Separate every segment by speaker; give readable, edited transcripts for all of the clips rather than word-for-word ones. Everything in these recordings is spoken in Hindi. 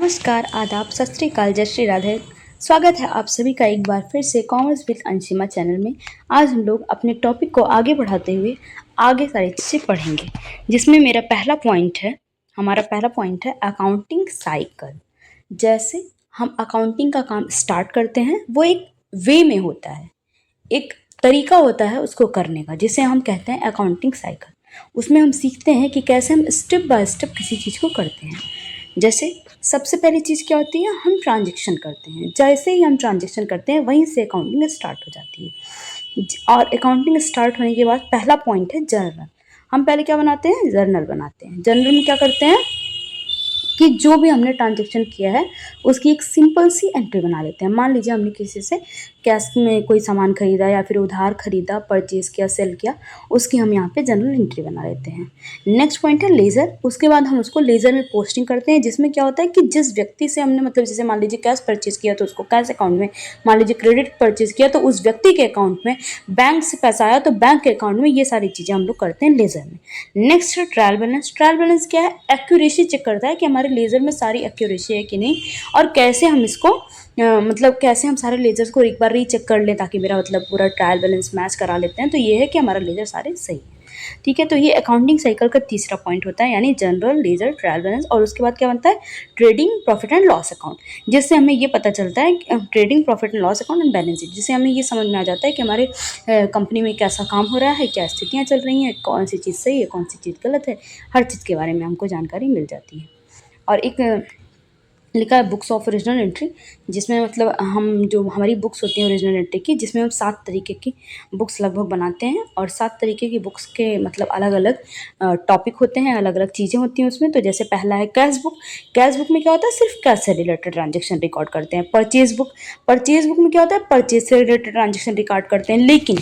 Speaker 1: नमस्कार, आदाब, सत श्री अकाल, जय श्री राधे। स्वागत है आप सभी का एक बार फिर से कॉमर्स विद अंशिमा चैनल में। आज हम लोग अपने टॉपिक को आगे बढ़ाते हुए आगे सारी चीज़ें पढ़ेंगे, जिसमें हमारा पहला पॉइंट है अकाउंटिंग साइकिल। जैसे हम अकाउंटिंग का काम स्टार्ट करते हैं, वो एक वे में होता है, एक तरीका होता है उसको करने का, जिसे हम कहते हैं अकाउंटिंग साइकिल। उसमें हम सीखते हैं कि कैसे हम स्टेप बाय स्टेप किसी चीज़ को करते हैं। जैसे सबसे पहली चीज़ क्या होती है, हम ट्रांजैक्शन करते हैं। जैसे ही हम ट्रांजैक्शन करते हैं वहीं से अकाउंटिंग स्टार्ट हो जाती है। और अकाउंटिंग स्टार्ट होने के बाद पहला पॉइंट है जर्नल। हम पहले क्या बनाते हैं, जर्नल बनाते हैं। जर्नल में क्या करते हैं कि जो भी हमने ट्रांजैक्शन किया है उसकी एक सिंपल सी एंट्री बना लेते हैं। मान लीजिए हमने किसी से कैश में कोई सामान खरीदा या फिर उधार खरीदा, परचेज किया, सेल किया, उसकी हम यहाँ पे जनरल एंट्री बना लेते हैं। नेक्स्ट पॉइंट है लेजर। उसके बाद हम उसको लेजर में पोस्टिंग करते हैं, जिसमें क्या होता है कि जिस व्यक्ति से हमने जैसे मान लीजिए कैश परचेज किया तो उसको कैश अकाउंट में, मान लीजिए क्रेडिट परचेज किया तो उस व्यक्ति के अकाउंट में, बैंक से पैसा आया तो बैंक के अकाउंट में, ये सारी चीज़ें हम लोग करते हैं लेजर में। नेक्स्ट है ट्रायल बैलेंस। ट्रायल बैलेंस क्या है, एक्यूरेसी चेक करता है कि हमारे लेजर में सारी एक्यूरेसी है कि नहीं, और कैसे हम इसको कैसे हम सारे लेजर्स को एक बार रीचेक कर लें ताकि मेरा पूरा ट्रायल बैलेंस मैच करा लेते हैं। तो ये है कि हमारा लेजर सारे सही है। ठीक है, तो ये अकाउंटिंग साइकिल का तीसरा पॉइंट होता है, यानी जनरल, लेजर, ट्रायल बैलेंस। और उसके बाद क्या बनता है, trading profit and loss account, जिससे हमें ये पता चलता है trading profit and loss account and balance sheet, जिससे हमें ये समझ में आ जाता है कि हमारे कंपनी में कैसा काम हो रहा है, क्या स्थितियाँ चल रही हैं, कौन सी चीज़ सही है, कौन सी चीज़ गलत है। हर चीज़ के बारे में हमको जानकारी मिल जाती है। और एक लिखा है बुक्स ऑफ ओरिजिनल एंट्री, जिसमें हम जो हमारी बुक्स होती हैं ओरिजिनल एंट्री की, जिसमें हम 7 तरीके की बुक्स लगभग बनाते हैं। और 7 तरीके की बुक्स के अलग अलग टॉपिक होते हैं, अलग अलग चीज़ें होती हैं उसमें। तो जैसे पहला है कैश बुक। कैश बुक में क्या होता है, सिर्फ कैश से रिलेटेड ट्रांजेक्शन रिकॉर्ड करते हैं। परचेज बुक में क्या होता है, परचेज से रिलेटेड ट्रांजेक्शन रिकॉर्ड करते हैं। लेकिन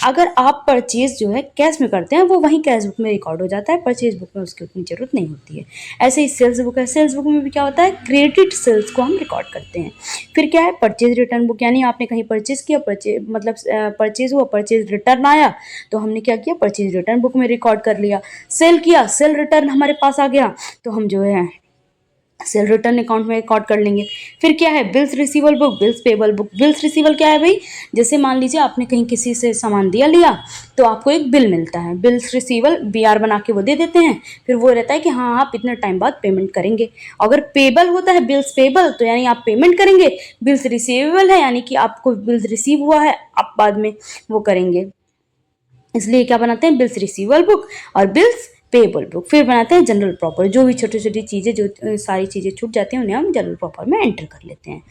Speaker 1: अगर आप परचेज जो है कैश में करते हैं, वो वहीं कैश बुक में रिकॉर्ड हो जाता है, परचेज बुक में उसकी उतनी ज़रूरत नहीं होती है। ऐसे ही सेल्स बुक है। सेल्स बुक में भी क्या होता है, क्रेडिट सेल्स को हम रिकॉर्ड करते हैं। फिर क्या है, परचेज रिटर्न बुक, यानी आपने कहीं परचेज किया, परचेज हुआ, परचेज रिटर्न आया, तो हमने क्या किया, परचेज रिटर्न बुक में रिकॉर्ड कर लिया। सेल किया, सेल रिटर्न हमारे पास आ गया, तो हम जो है सेल रिटर्न अकाउंट में रिकॉर्ड कर लेंगे। फिर क्या है, bills रिसीवल book, bills payable book. Bills रिसीवल क्या है भाई, जैसे मान लीजिए आपने कहीं किसी से सामान लिया तो आपको एक बिल मिलता है, बिल्स रिसीवल, बीआर बना के वो दे देते हैं। फिर वो रहता है कि हाँ आप इतने टाइम बाद पेमेंट करेंगे। अगर पेबल होता है, बिल्स पेबल, तो यानी आप पेमेंट करेंगे। बिल्स रिसीवेबल है, यानी कि आपको बिल्स रिसीव हुआ है, आप बाद में वो करेंगे। इसलिए क्या बनाते हैं, बिल्स रिसीवल बुक और बिल्स पेबल बुक। फिर बनाते हैं जनरल प्रॉपर, जो भी छोटी छोटी चीज़ें, जो सारी चीज़ें छूट जाती हैं उन्हें हम जनरल प्रॉपर में एंटर कर लेते हैं।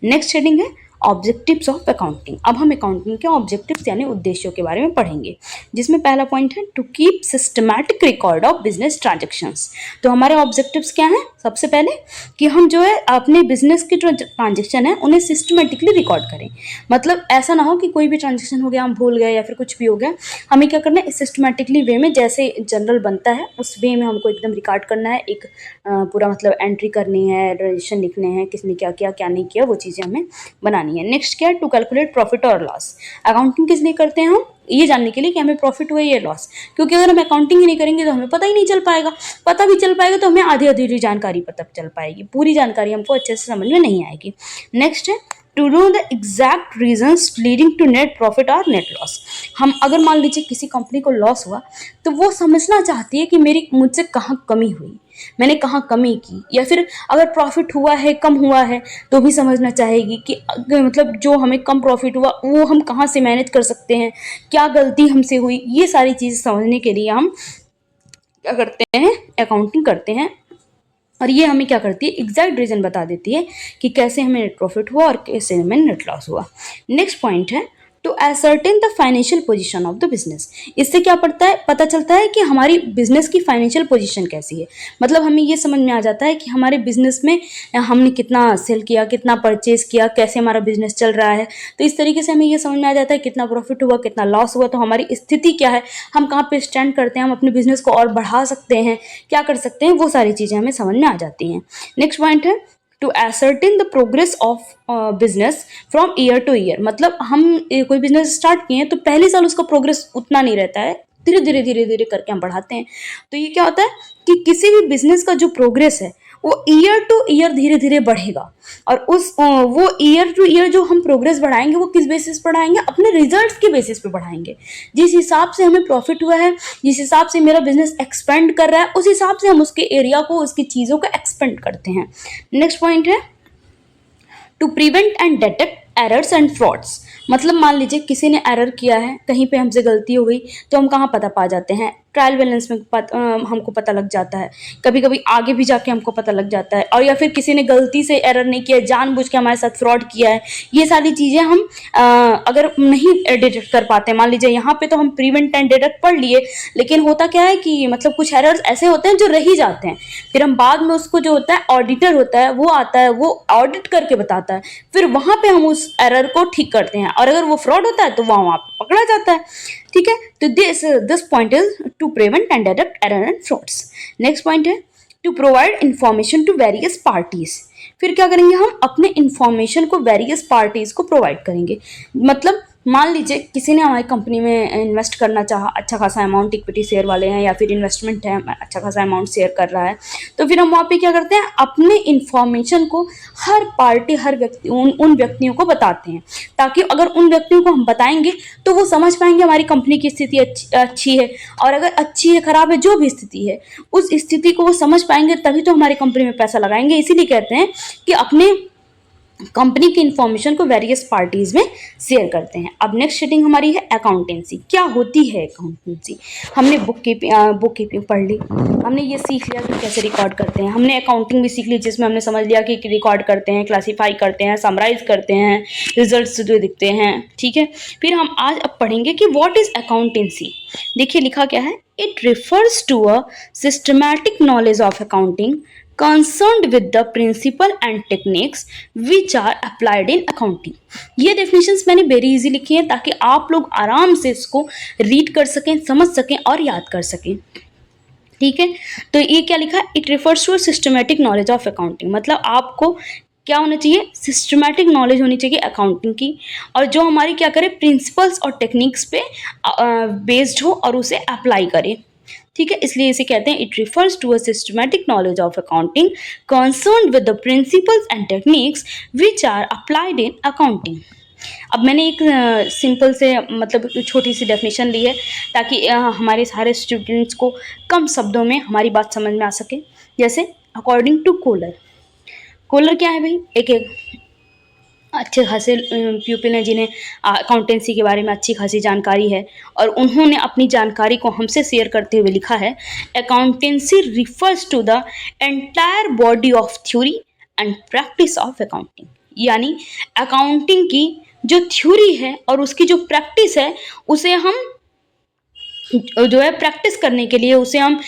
Speaker 1: नेक्स्ट हेडिंग है ऑब्जेक्टिव्स ऑफ अकाउंटिंग। अब हम अकाउंटिंग के ऑब्जेक्टिव्स यानी उद्देश्यों के बारे में पढ़ेंगे, जिसमें पहला पॉइंट है to keep systematic record of business transactions. तो हमारे ऑब्जेक्टिव्स क्या हैं, सबसे पहले कि हम जो है अपने बिजनेस के जो ट्रांजेक्शन है उन्हें सिस्टमेटिकली रिकॉर्ड करें। ऐसा ना हो कि कोई भी ट्रांजेक्शन हो गया हम भूल गए या फिर कुछ भी हो गया, हमें क्या करना है, सिस्टमेटिकली वे में, जैसे जनरल बनता है उस वे में हमको एकदम रिकॉर्ड करना है। एक पूरा एंट्री करनी है, रजिस्ट्रेशन लिखने हैं, किसने क्या किया क्या नहीं किया, वो चीज़ें हमें बनानी है। नेक्स्ट क्या है, टू कैलकुलेट प्रॉफिट और लॉस। अकाउंटिंग किस लिए करते हैं हम, ये जानने के लिए कि हमें प्रॉफिट हुआ या लॉस, क्योंकि अगर हम अकाउंटिंग ही नहीं करेंगे तो हमें पता ही नहीं चल पाएगा। पता भी चल पाएगा तो हमें आधी अधूरी जानकारी पता चल पाएगी, पूरी जानकारी हमको अच्छे से समझ में नहीं आएगी। नेक्स्ट है to know the exact reasons leading to net profit और नेट लॉस। हम अगर मान लीजिए किसी कंपनी को लॉस हुआ तो वो समझना चाहती है कि मुझसे कहाँ कमी हुई, मैंने कहाँ कमी की, या फिर अगर प्रॉफिट हुआ है, कम हुआ है, तो भी समझना चाहेगी कि जो हमें कम प्रॉफिट हुआ वो हम कहाँ से मैनेज कर सकते हैं, क्या गलती हमसे हुई। ये सारी चीज़ समझने के लिए हम क्या करते हैं, अकाउंटिंग करते हैं। और ये हमें क्या करती है, एग्जैक्ट रीजन बता देती है कि कैसे हमें नेट प्रॉफिट हुआ और कैसे हमें नेट लॉस हुआ। नेक्स्ट पॉइंट है to ascertain the financial position of the business. इससे क्या पता चलता है कि हमारी बिजनेस की फाइनेंशियल पोजीशन कैसी है। हमें ये समझ में आ जाता है कि हमारे बिजनेस में हमने कितना सेल किया, कितना परचेज किया, कैसे हमारा बिजनेस चल रहा है। तो इस तरीके से हमें ये समझ में आ जाता है कितना प्रॉफिट हुआ, कितना लॉस हुआ, तो हमारी स्थिति क्या है, हम कहाँ पे स्टैंड करते हैं, हम अपने बिजनेस को और बढ़ा सकते हैं, क्या कर सकते हैं, वो सारी चीज़ें हमें समझ में आ जाती हैं। नेक्स्ट पॉइंट है to ascertain the progress of business from year to year. हम कोई बिजनेस स्टार्ट किए हैं तो पहले साल उसका प्रोग्रेस उतना नहीं रहता है, धीरे धीरे करके हम बढ़ाते हैं। तो ये क्या होता है कि किसी भी बिजनेस का जो प्रोग्रेस है वो ईयर टू ईयर धीरे धीरे बढ़ेगा। और वो ईयर टू ईयर जो हम प्रोग्रेस बढ़ाएंगे वो किस बेसिस पर बढ़ाएंगे, अपने रिजल्ट्स के बेसिस पे बढ़ाएंगे। जिस हिसाब से हमें प्रॉफिट हुआ है, जिस हिसाब से मेरा बिजनेस एक्सपेंड कर रहा है, उस हिसाब से हम उसके एरिया को, उसकी चीज़ों को एक्सपेंड करते हैं। नेक्स्ट पॉइंट है to prevent and detect errors and frauds. मतलब मान लीजिए किसी ने एरर किया है, कहीं पे हमसे गलती हो गई, तो हम कहाँ पता पा जाते हैं, ट्रायल बैलेंस में हमको पता लग जाता है, कभी कभी आगे भी जाके हमको पता लग जाता है। और या फिर किसी ने गलती से एरर नहीं किया, जानबूझ के हमारे साथ फ्रॉड किया है, ये सारी चीज़ें हम अगर नहीं डिटेक्ट कर पाते, मान लीजिए यहाँ पे तो हम प्रिवेंट एंड डिटेक्ट पढ़ लिए, लेकिन होता क्या है कि मतलब कुछ एरर्स ऐसे होते हैं जो रह ही जाते हैं, फिर हम बाद में उसको जो होता है ऑडिटर होता है वो आता है, वो ऑडिट करके बताता है, फिर वहाँ पे हम उस एरर को ठीक करते हैं, और अगर वो फ्रॉड होता है तो वहाँ पे पकड़ा जाता है। ठीक है, तो this point is to prevent and detect error and frauds. Next point है to provide information to various parties. फिर क्या करेंगे, हम अपने इंफॉर्मेशन को वेरियस पार्टीज को प्रोवाइड करेंगे। मतलब मान लीजिए किसी ने हमारी कंपनी में इन्वेस्ट करना चाहा, अच्छा खासा अमाउंट इक्विटी शेयर वाले हैं या फिर इन्वेस्टमेंट है, अच्छा खासा अमाउंट शेयर कर रहा है, तो फिर हम वहाँ पे क्या करते हैं, अपने इंफॉर्मेशन को हर पार्टी, हर व्यक्ति, उन व्यक्तियों को बताते हैं, ताकि अगर उन व्यक्तियों को हम बताएंगे तो वो समझ पाएंगे हमारी कंपनी की स्थिति अच्छी है, और अगर अच्छी है खराब है जो भी स्थिति है, उस स्थिति को वो समझ पाएंगे, तभी तो हमारी कंपनी में पैसा लगाएंगे। इसीलिए कहते हैं कि अपने कंपनी की इंफॉर्मेशन को वेरियस पार्टीज में शेयर करते हैं। अब नेक्स्ट सेटिंग हमारी है अकाउंटेंसी। क्या होती है अकाउंटेंसी? हमने बुक कीपिंग पढ़ ली, हमने ये सीख लिया कि कैसे रिकॉर्ड करते हैं, हमने अकाउंटिंग भी सीख ली जिसमें हमने समझ लिया कि रिकॉर्ड करते हैं, क्लासीफाई करते हैं, समराइज करते हैं, रिजल्ट्स जो दिखते हैं। ठीक है, फिर हम आज अब पढ़ेंगे कि व्हाट इज अकाउंटेंसी। देखिए लिखा क्या है, it refers to a systematic knowledge of accounting concerned with the principle and techniques which are applied in accounting। ये डेफिनेशंस मैंने वेरी इजी लिखी है ताकि आप लोग आराम से इसको रीड कर सकें, समझ सकें और याद कर सकें। ठीक है, तो ये क्या लिखा है, it refers to systematic knowledge of accounting. मतलब आपको क्या होना चाहिए, सिस्टमैटिक नॉलेज होनी चाहिए अकाउंटिंग की, और जो हमारी क्या करे, प्रिंसिपल्स और टेक्निक्स पे बेस्ड हो और उसे अप्लाई करे। ठीक है, इसलिए इसे कहते हैं it refers to a systematic knowledge of accounting concerned with the principles and techniques which are applied in accounting. अब मैंने एक सिंपल से मतलब छोटी सी डेफिनेशन ली है ताकि हमारे सारे स्टूडेंट्स को कम शब्दों में हमारी बात समझ में आ सके। जैसे अकॉर्डिंग टू कोलर, कोलर क्या है भाई, एक अच्छे खासे प्यूपिल हैं जिन्हें अकाउंटेंसी के बारे में अच्छी खासी जानकारी है, और उन्होंने अपनी जानकारी को हमसे शेयर करते हुए लिखा है, accountancy refers to the entire body of theory and practice of accounting. यानी अकाउंटिंग की जो थ्योरी है और उसकी जो प्रैक्टिस है, उसे हम जो है प्रैक्टिस करने के लिए, उसे हम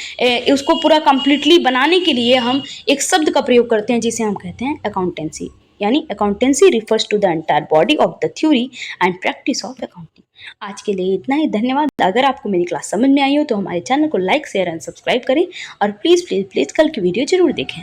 Speaker 1: उसको पूरा कंप्लीटली बनाने के लिए हम एक शब्द का प्रयोग करते हैं जिसे हम कहते हैं अकाउंटेंसी। यानी accountancy refers to the entire body of the theory and practice of accounting. आज के लिए इतना ही, धन्यवाद। अगर आपको मेरी क्लास समझ में आई हो तो हमारे चैनल को लाइक, शेयर एंड सब्सक्राइब करें, और प्लीज़ प्लीज़ प्लीज़ कल की वीडियो जरूर देखें।